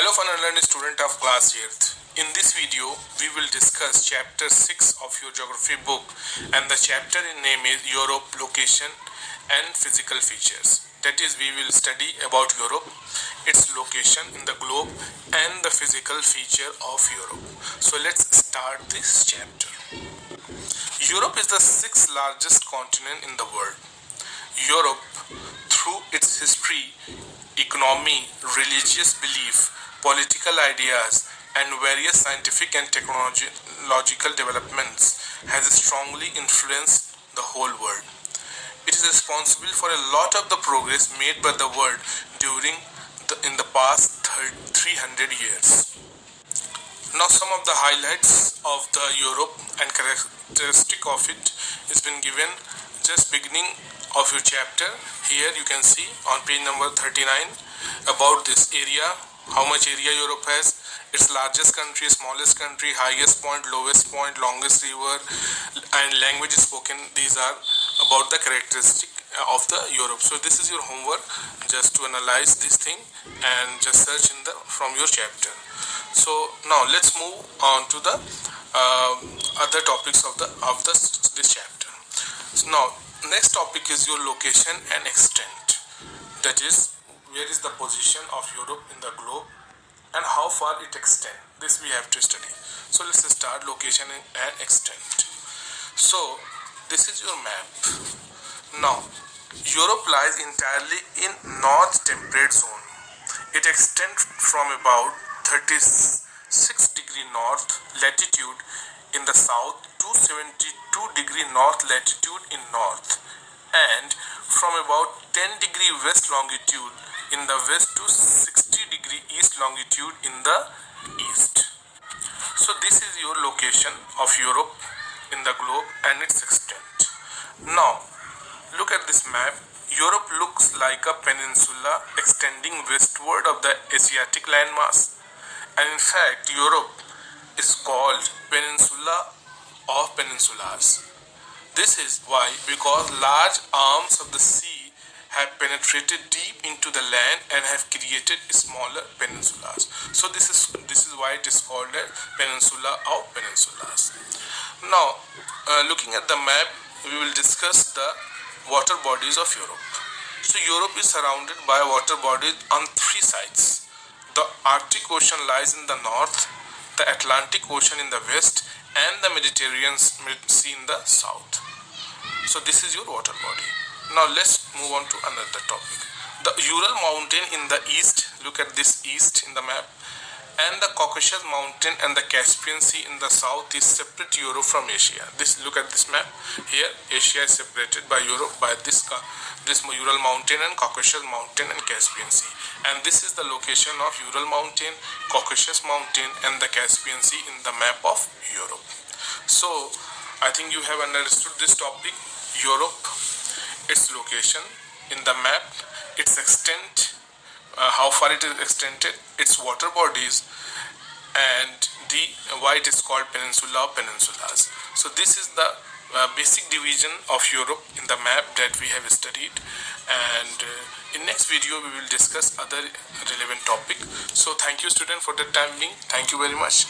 Hello fun and learning student of class 8th. In this video, we will discuss chapter 6 of your geography book, and the chapter in name is Europe, Location and Physical Features. That is, we will study about Europe, its location in the globe and the physical feature of Europe. So let's start this chapter. Europe is the sixth largest continent in the world. Europe, through its history, economy, religious belief, political ideas, and various scientific and technological developments, has strongly influenced the whole world. It is responsible for a lot of the progress made by the world in the past 300 years. Now, some of the highlights of the Europe and characteristic of it is been given just beginning of your chapter. Here you can see on page number 39 about this area, how much area Europe has, its largest country, smallest country, highest point, lowest point, longest river, and language spoken. These are about the characteristic of the Europe. So this is your homework, just to analyze this thing and just search from your chapter. So now let's move on to the other topics of this chapter. So now next topic is your location and extent. That is, where is the position of Europe in the globe and how far it extends. This we have to study. So let's start location and extent. So this is your map. Now Europe lies entirely in North Temperate Zone. It extends from about 36 degree north latitude in the south to 72 degree north latitude in north, and from about 10 degree west longitude in the west to 60 degree east longitude in the east. So this is your location of Europe in the globe and its extent. Now look at this map. Europe looks like a peninsula extending westward of the Asiatic landmass, and in fact Europe is called Peninsula of Peninsulas. This is why, because large arms of the sea have penetrated deep into the land and have created smaller peninsulas. So this is why it is called a Peninsula of Peninsulas. Now, looking at the map, we will discuss the water bodies of Europe. So Europe is surrounded by water bodies on three sides. The Arctic Ocean lies in the north, the Atlantic Ocean in the west, and the Mediterranean Sea in the south. So this is your water body. Now let's move on to another topic. The Ural mountain in the east, look at this east in the map, and the Caucasus mountain and the Caspian Sea in the south is separate Europe from Asia. Look at this map. Here Asia is separated by Europe by this Ural mountain and Caucasus mountain and Caspian Sea. And this is the location of Ural mountain, Caucasus mountain and the Caspian Sea in the map of Europe. So I think you have understood this topic. Europe, its location in the map, its extent, how far it is extended, its water bodies, and why it is called Peninsula of Peninsulas. So this is the basic division of Europe in the map that we have studied, and in next video we will discuss other relevant topic. So thank you student for the time being. Thank you very much.